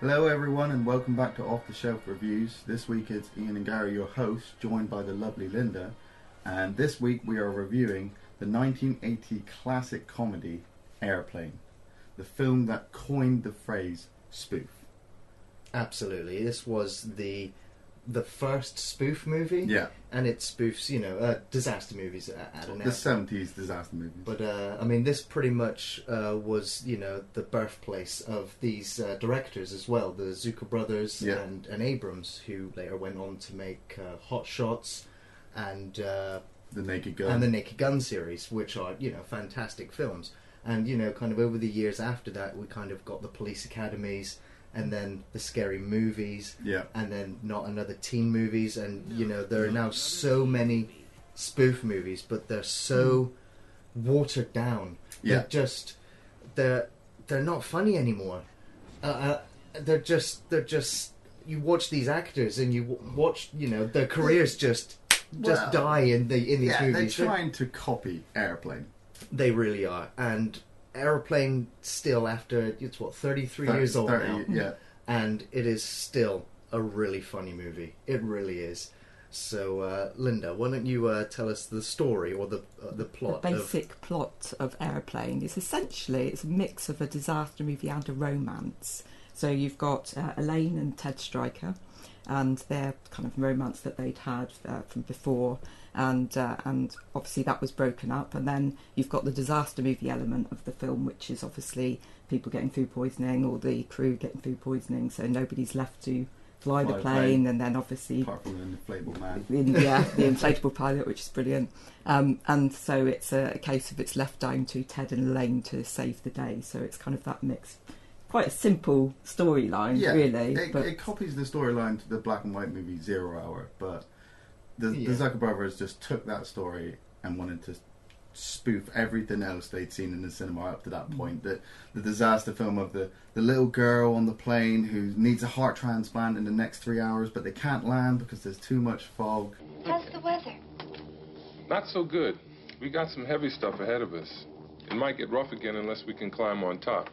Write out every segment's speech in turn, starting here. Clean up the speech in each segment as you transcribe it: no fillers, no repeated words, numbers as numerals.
Hello everyone and welcome back to Off the Shelf Reviews. This week it's Iain and Gary, your hosts, joined by the lovely Linda. And this week we are reviewing the 1980 classic comedy Airplane, the film that coined the phrase spoof. Absolutely. This was the first spoof movie. Yeah. And it spoofs, disaster movies at an The 70s disaster movies. But, this pretty much was, the birthplace of these directors as well. The Zucker brothers and Abrams, who later went on to make Hot Shots and... The Naked Gun. And the Naked Gun series, which are, fantastic films. And, kind of over the years after that, we kind of got the police academies... and then the scary movies, and then not another teen movies, and there are now so many spoof movies, but they're so watered down. They're not funny anymore. They're just you watch these actors and you watch their careers just die in these movies. They're trying to copy Airplane. They really are, and. Airplane still after it's 33 years old now, and it is still a really funny movie. It really is. So, Linda, why don't you tell us the story or the plot? The basic plot of Airplane is essentially it's a mix of a disaster movie and a romance. So you've got Elaine and Ted Stryker, and their kind of romance that they'd had from before. And obviously that was broken up, and then you've got the disaster movie element of the film, which is obviously people getting food poisoning or the crew getting food poisoning, so nobody's left to fly the plane, and then obviously apart from an inflatable man, the inflatable pilot, which is brilliant. And so it's a case of it's left down to Ted and Elaine to save the day. So it's kind of that mix. Quite a simple storyline, really. It copies the storyline to the black and white movie 0 Hour, but. The Zucker brothers just took that story and wanted to spoof everything else they'd seen in the cinema up to that point. The disaster film of the little girl on the plane who needs a heart transplant in the next 3 hours, but they can't land because there's too much fog. How's the weather? Not so good. We got some heavy stuff ahead of us. It might get rough again unless we can climb on top.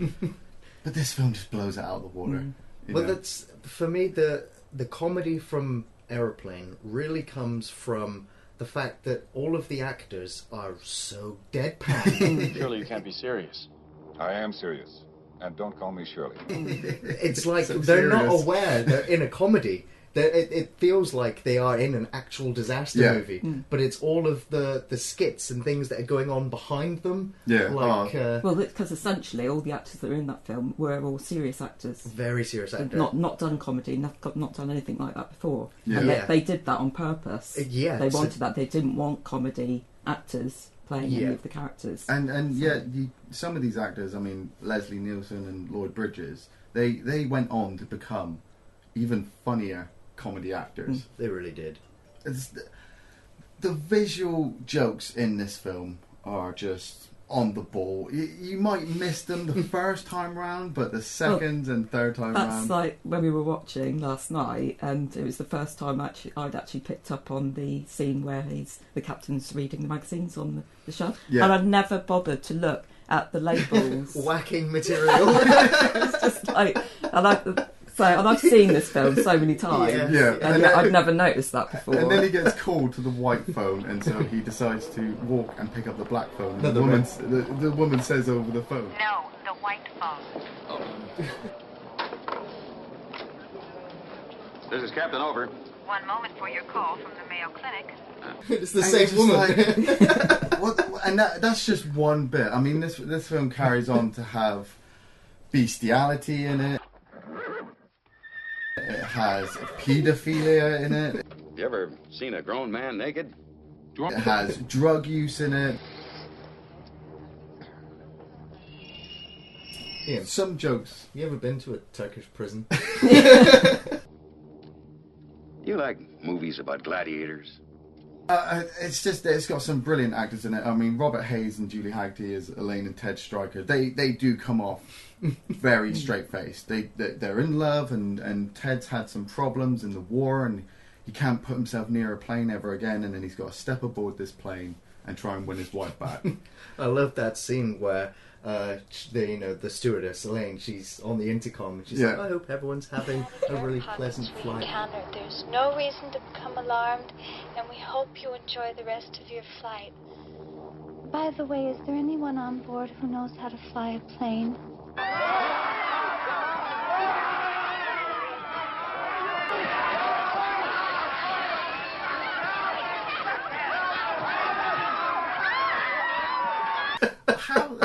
But this film just blows it out of the water. Well, that's, for me, the comedy from... Airplane really comes from the fact that all of the actors are so deadpan. Surely you can't be serious. I am serious. And don't call me Shirley. It's like they're not aware they're in a comedy. It feels like they are in an actual disaster movie, but it's all of the skits and things that are going on behind them. Well, because essentially all the actors that are in that film were all serious actors. Very serious actors. Not done comedy, not done anything like that before. Yeah. And yet they did that on purpose. They wanted that. They didn't want comedy actors playing any of the characters. And yet, some of these actors, I mean, Leslie Nielsen and Lloyd Bridges, they went on to become even funnier comedy actors. They really did. The visual jokes in this film are just on the ball. You might miss them the first time round, but the second and third time round... That's like when we were watching last night, and it was the first time I'd actually picked up on the scene where the captain's reading the magazines on the shelf, and I'd never bothered to look at the labels. Whacking material. It's just like... And I've seen this film so many times, and yet I'd never noticed that before. And then he gets called to the white phone, and so he decides to walk and pick up the black phone. And the woman says over the phone, No, the white phone. This is Captain Over. One moment for your call from the Mayo Clinic. It's the same woman. And that's just one bit. I mean, this film carries on to have bestiality in it. It has paedophilia in it. You ever seen a grown man naked? It has drug use in it. Iain, some jokes. You ever been to a Turkish prison? You like movies about gladiators? It's got some brilliant actors in it. I mean, Robert Hayes and Julie Haggerty as Elaine and Ted Stryker. They do come off very straight-faced. They're in love, and Ted's had some problems in the war, and he can't put himself near a plane ever again, and then he's got to step aboard this plane and try and win his wife back. I love that scene where the stewardess Elaine, she's on the intercom and she's like, I hope everyone's having a really pleasant flight. There's no reason to become alarmed, and we hope you enjoy the rest of your flight. By the way, is there anyone on board who knows how to fly a plane?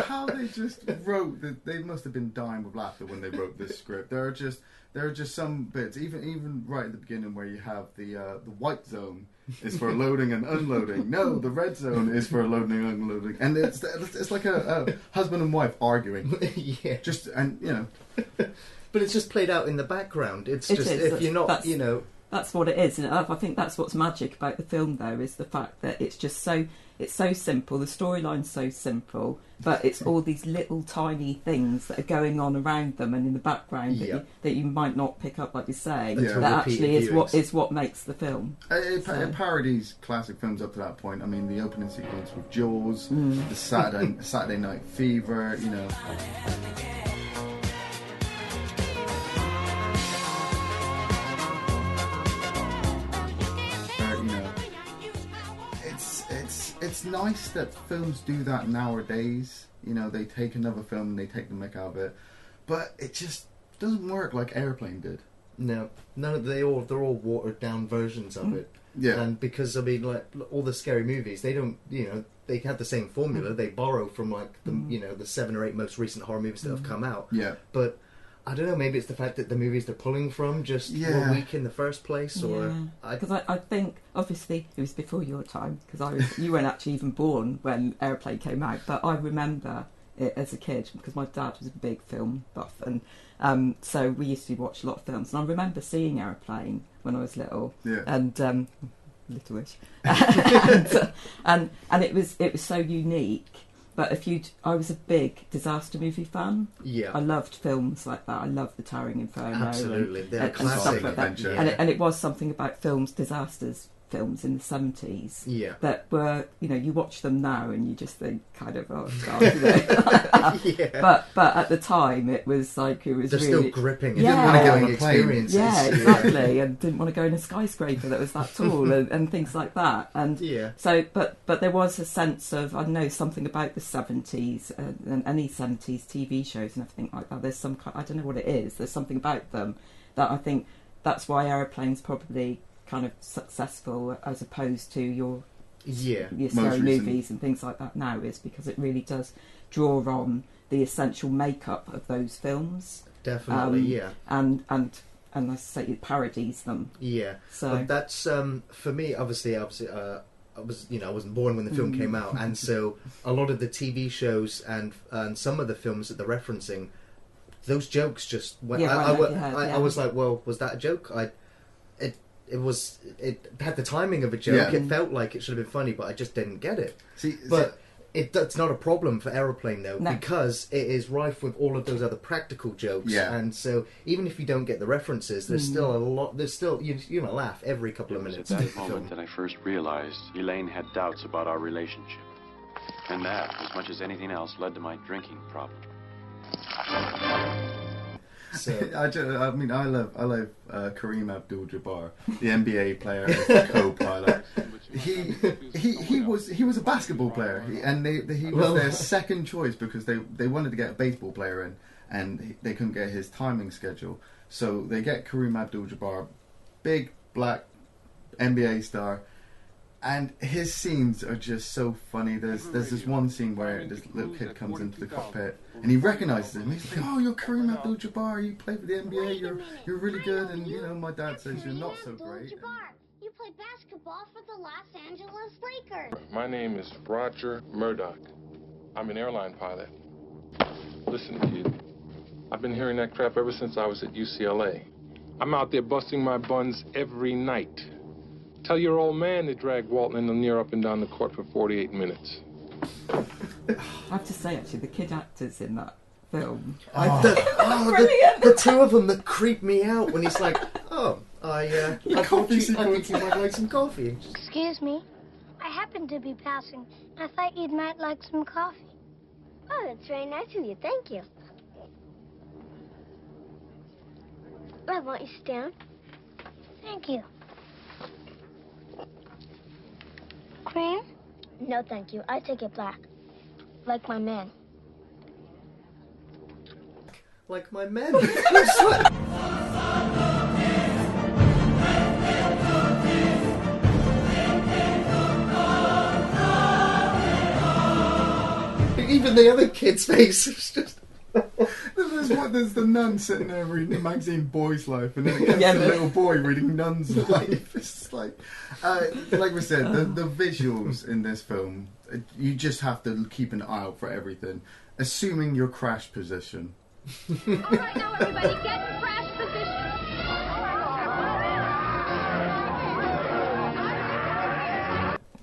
How they just wrote that, they must have been dying with laughter when they wrote this script. There are just some bits, even right at the beginning, where you have the white zone is for loading and unloading. No, the red zone is for loading and unloading, and it's like a husband and wife arguing. Yeah, just and you know, but it's just played out in the background. It's just if you're not, you know. That's what it is, and I think that's what's magic about the film, though, is the fact that it's just so simple. The storyline's so simple, but it's all these little tiny things that are going on around them and in the background that you might not pick up, like you're saying. That actually is what makes the film. It parodies classic films up to that point. I mean, the opening sequence with Jaws, the Saturday Night Fever, you know. It's nice that films do that nowadays. You know, they take another film and they take the mick out of it, but it just doesn't work like Airplane did. No, they're all watered down versions of it. Yeah, and because I mean, like all the scary movies, they don't, you know, they have the same formula. They borrow from like the 7 or 8 most recent horror movies that have come out. Yeah, but I don't know, maybe it's the fact that the movies they're pulling from just were weak in the first place, or... Because I think, obviously, it was before your time, because you weren't actually even born when Airplane came out, but I remember it as a kid, because my dad was a big film buff, and so we used to watch a lot of films, and I remember seeing Airplane when I was little, and... little-ish. and it was so unique. But I was a big disaster movie fan. Yeah, I loved films like that. I loved The Towering Inferno. Absolutely, they're and stuff like that. Yeah. And it was something about disasters films in the 70s. Yeah, that were, you know, you watch them now and you just think kind of, oh god, you know. Yeah. But at the time it was like they're really still gripping. You didn't want to get on experiences. Yeah, exactly. And didn't want to go in a skyscraper that was that tall and things like that. And so, but there was a sense of, I don't know, something about the 70s and any 70s TV shows and everything like that. There's some, I don't know what it is. There's something about them that I think that's why Airplane's probably kind of successful as opposed to your scary movies and things like that now, is because it really does draw on the essential makeup of those films. Definitely, and I say it parodies them. Yeah, so but that's for me. Obviously, I wasn't born when the film came out, and so a lot of the TV shows and some of the films that they're referencing, those jokes just went. I was like, well, was that a joke? It had the timing of a joke. It felt like it should have been funny, but I just didn't get it. It's not a problem for Aeroplane though, because it is rife with all of those other practical jokes. And so even if you don't get the references, there's still a lot. There's still you're gonna laugh every couple of minutes. At that moment that I first realized Elaine had doubts about our relationship, and that, as much as anything else, led to my drinking problem. So. I love Kareem Abdul-Jabbar, the NBA player, the co-pilot. He was a basketball player, and he was their second choice because they wanted to get a baseball player in, and they couldn't get his timing schedule. So they get Kareem Abdul-Jabbar, big black NBA star. And his scenes are just so funny. There's this one scene where this little kid comes into the cockpit and he recognises him. He's like, "Oh, you're Kareem Abdul-Jabbar. You play for the NBA. You're really good." And you know, my dad says you're not so great. You play basketball for the Los Angeles Lakers. My name is Roger Murdoch. I'm an airline pilot. Listen, kid. I've been hearing that crap ever since I was at UCLA. I'm out there busting my buns every night. Tell your old man to drag Walton and Lanier up and down the court for 48 minutes. I have to say, actually, the kid actors in that film. The two of them that creep me out when he's like, I think you might like some coffee. Excuse me, I happened to be passing, and I thought you might like some coffee. Oh, that's very nice of you. Thank you. I want you to sit down. Thank you. Cream? No, thank you. I take it black. Like my men. Like my men. Even the other kid's face is just... There's the nun sitting there reading the magazine Boy's Life, and then it comes to the little boy reading Nun's Life. It's like we said, the visuals in this film, you just have to keep an eye out for everything, assuming your crash position. All right, now everybody get in crash position.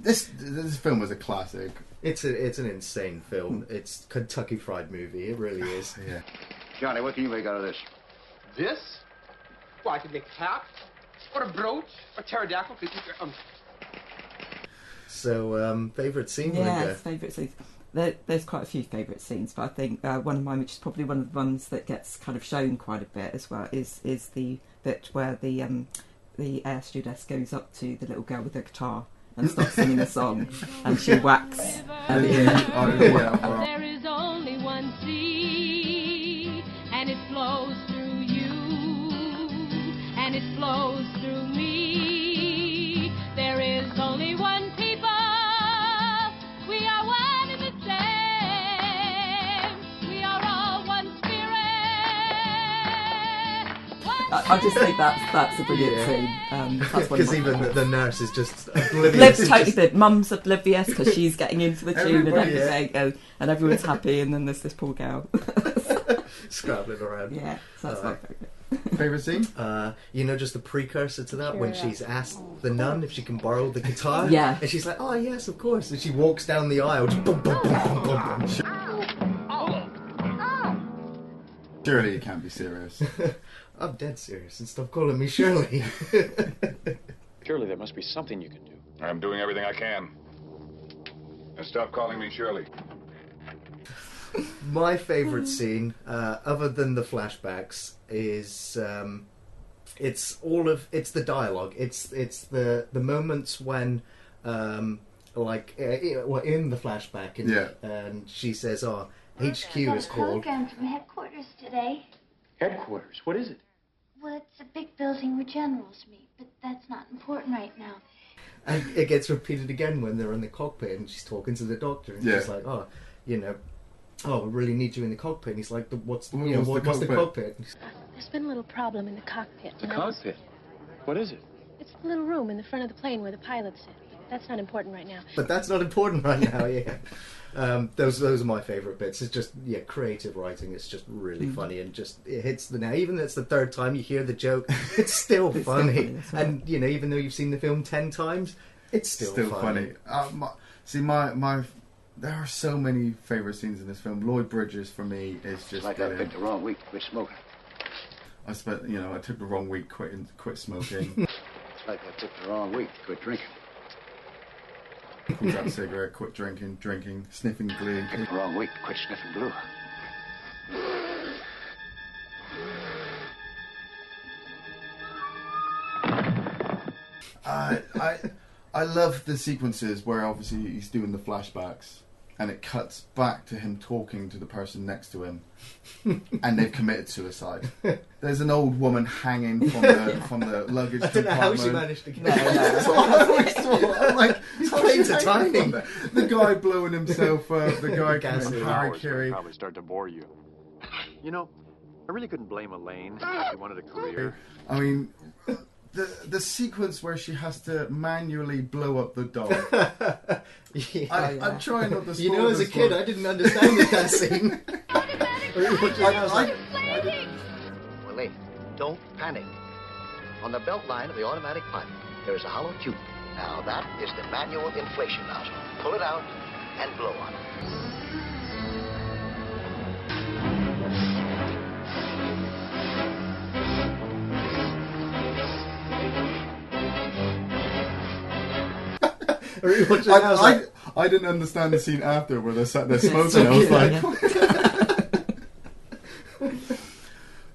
This film was a classic. It's an insane film. It's Kentucky Fried Movie. It really is. Yeah. Johnny, what can you make out of this? This? Well, I could make a cap, or a brooch, or pterodactyl. So, favourite scene? Yes, favourite scenes. There's quite a few favourite scenes, but I think one of mine, which is probably one of the ones that gets kind of shown quite a bit as well, is the bit where the air stewardess goes up to the little girl with the guitar and starts singing a song, and she whacks. There is only one sea, and it flows through you, and it flows through me. There is only one people. We are one and the same. We are all one spirit. I just think that's a brilliant scene. Because even the nurse is just oblivious. Totally, Mum's oblivious because she's getting into the tune and everything, and everyone's happy, and then there's this poor girl scrabbling around. Yeah, so that's my favourite. Favourite scene? Just the precursor to that, when she's asked the nun if she can borrow the guitar. Yeah. And she's like, oh, yes, of course. And she walks down the aisle. Just boom, boom, boom, boom, boom, boom. Surely you can't be serious. I'm dead serious, and stop calling me Shirley. Surely there must be something you can do. I'm doing everything I can. And stop calling me Shirley. My favourite scene, other than the flashbacks, is it's the dialogue. It's the moments when in the flashback, and she says, "Oh, HQ is called." Program from headquarters today. Headquarters? What is it? Well, it's a big building where generals meet, but that's not important right now. And it gets repeated again when they're in the cockpit, and she's talking to the doctor, and she's like, "Oh, we really need you in the cockpit." And he's like, "What's the cockpit?" There's been a little problem in the cockpit. The cockpit? What is it? It's the little room in the front of the plane where the pilots sit. But that's not important right now. But that's not important right now, yeah. Those are my favourite bits. It's just, creative writing. It's just really funny, and it hits the nail. Even if it's the third time you hear the joke, it's still funny. And, even though you've seen the film 10 times, it's still funny. There are so many favourite scenes in this film. Lloyd Bridges, for me, is just like I picked the wrong week to quit smoking. I took the wrong week quit smoking. It's like I took the wrong week to quit drinking. Pulls out a cigarette, quit drinking, sniffing glue. Picked the wrong week to quit sniffing glue. I love the sequences where obviously he's doing the flashbacks and it cuts back to him talking to the person next to him and they've committed suicide. There's an old woman hanging from the luggage compartment. I don't know how she managed to get His planes are tiny. The guy blowing himself up, the guy committing harakiri. Probably start to bore you. I really couldn't blame Elaine if she wanted a career. I mean, the sequence where she has to manually blow up the dog. I'm trying not to spoil as a kid, I didn't understand that scene. Elaine, don't panic. On the belt line of the automatic pilot, there is a hollow tube. Now that is the manual inflation nozzle. Pull it out and blow on it. I didn't understand the scene after where they're sat there smoking. I was like...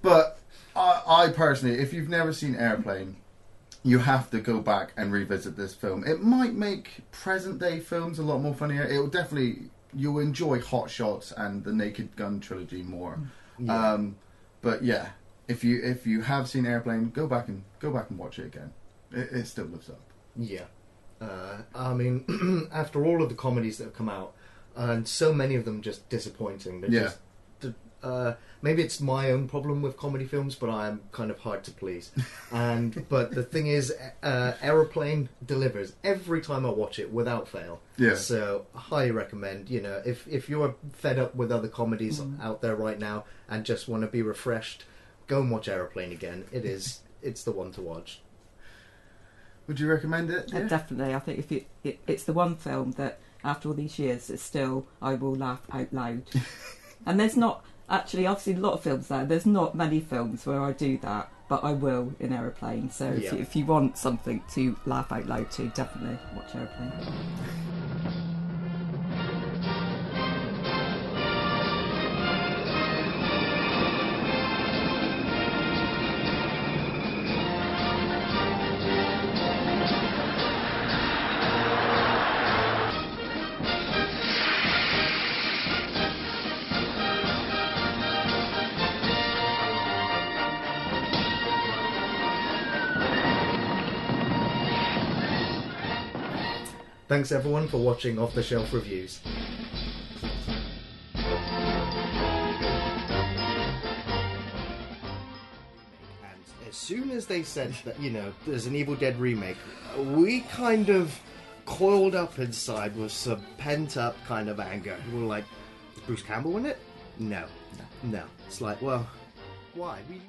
But I personally, if you've never seen Airplane, you have to go back and revisit this film. It might make present-day films a lot more funnier. It will definitely... You'll enjoy Hot Shots and the Naked Gun trilogy more. Yeah. But yeah, if you have seen Airplane, go back and watch it again. It still lives up. Yeah. I mean, after all of the comedies that have come out, and so many of them just disappointing. They're just, maybe it's my own problem with comedy films, but I am kind of hard to please. But the thing is, Aeroplane delivers every time I watch it without fail. Yeah. So I highly recommend. You know, if you're fed up with other comedies out there right now and just want to be refreshed, go and watch Aeroplane again. It's the one to watch. Would you recommend it? Yeah? Definitely. I think it's the one film that after all these years, it's still I will laugh out loud. And there's not. Actually, I've seen a lot of films there. There's not many films where I do that, but I will in Aeroplane. So if you want something to laugh out loud to, definitely watch Aeroplane. Thanks everyone for watching Off the Shelf Reviews. And as soon as they said that, you know, there's an Evil Dead remake, we kind of coiled up inside with some pent-up kind of anger. We were like, is Bruce Campbell in it? No. It's like, well, why? We